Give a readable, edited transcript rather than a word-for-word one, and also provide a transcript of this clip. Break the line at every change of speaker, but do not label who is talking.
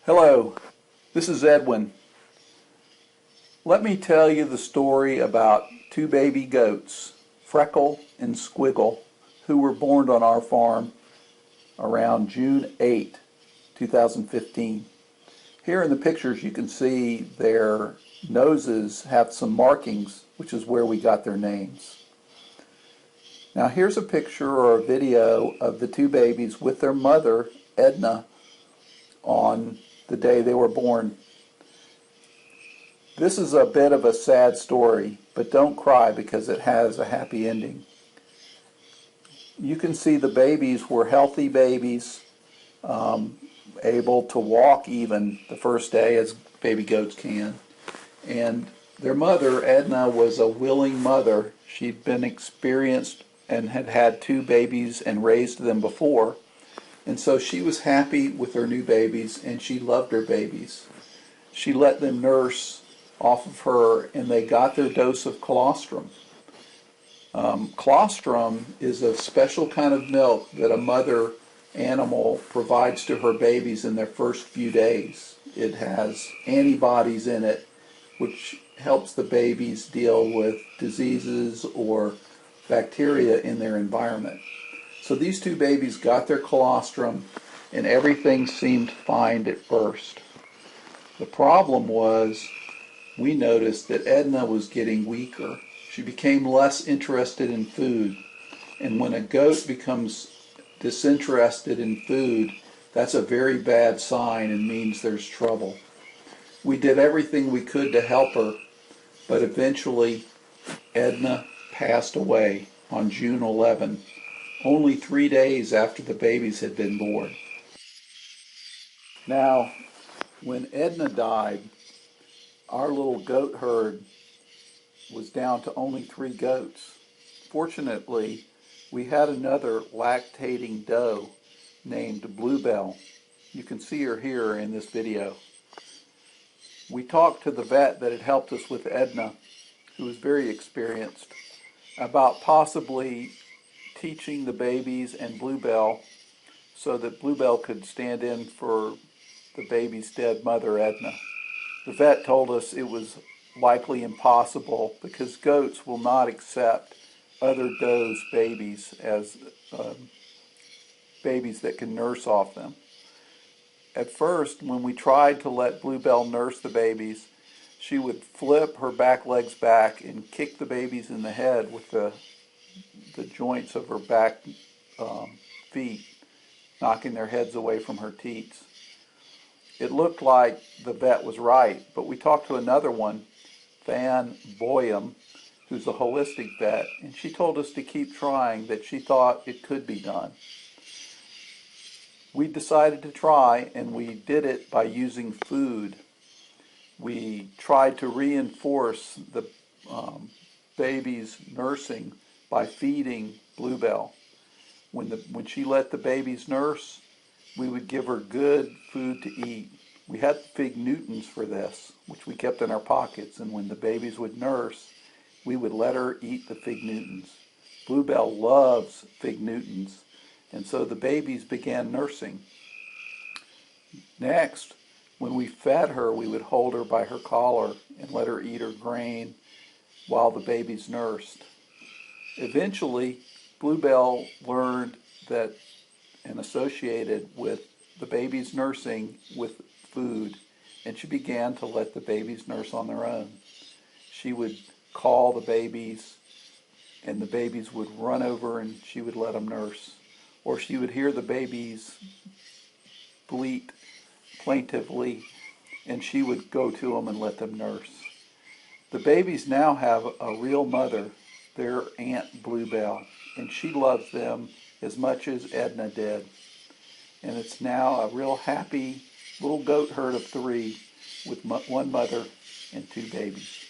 Hello, this is Edwin. Let me tell you the story about two baby goats, Freckle and Squiggle, who were born on our farm around June 8, 2015. Here in the pictures you can see their noses have some markings, which is where we got their names. Now here's a picture or a video of the two babies with their mother, Edna, on the day they were born. This is a bit of a sad story, but don't cry because it has a happy ending. You can see the babies were healthy babies, able to walk even the first day as baby goats can. And their mother, Edna, was a willing mother. She'd been experienced and had had two babies and raised them before. And so she was happy with her new babies, and she loved her babies. She let them nurse off of her, and they got their dose of colostrum. Colostrum is a special kind of milk that a mother animal provides to her babies in their first few days. It has antibodies in it, which helps the babies deal with diseases or bacteria in their environment. So these two babies got their colostrum, and everything seemed fine at first. The problem was, we noticed that Edna was getting weaker. She became less interested in food. And when a goat becomes disinterested in food, that's a very bad sign and means there's trouble. We did everything we could to help her, but eventually Edna passed away on June 11, only 3 days after the babies had been born. Now, when Edna died, our little goat herd was down to only 3 goats. Fortunately, we had another lactating doe named Bluebell. You can see her here in this video. We talked to the vet that had helped us with Edna, who was very experienced, about possibly teaching the babies and Bluebell so that Bluebell could stand in for the baby's dead mother, Edna. The vet told us it was likely impossible because goats will not accept other does' babies as babies that can nurse off them. At first, when we tried to let Bluebell nurse the babies, she would flip her back legs back and kick the babies in the head with the joints of her back feet, knocking their heads away from her teats. It looked like the vet was right, but we talked to another one, Van Boyum, who's a holistic vet, and she told us to keep trying, that she thought it could be done. We decided to try, and we did it by using food. We tried to reinforce the baby's nursing by feeding Bluebell. When she let the babies nurse, we would give her good food to eat. We had Fig Newtons for this, which we kept in our pockets, and when the babies would nurse, we would let her eat the Fig Newtons. Bluebell loves Fig Newtons, and so the babies began nursing. Next, when we fed her, we would hold her by her collar and let her eat her grain while the babies nursed. Eventually, Bluebell learned that and associated with the babies nursing with food, and she began to let the babies nurse on their own. She would call the babies, and the babies would run over and she would let them nurse. Or she would hear the babies bleat plaintively, and she would go to them and let them nurse. The babies now have a real mother, their Aunt Bluebell, and she loves them as much as Edna did. And it's now a real happy little goat herd of 3 with one mother and 2 babies.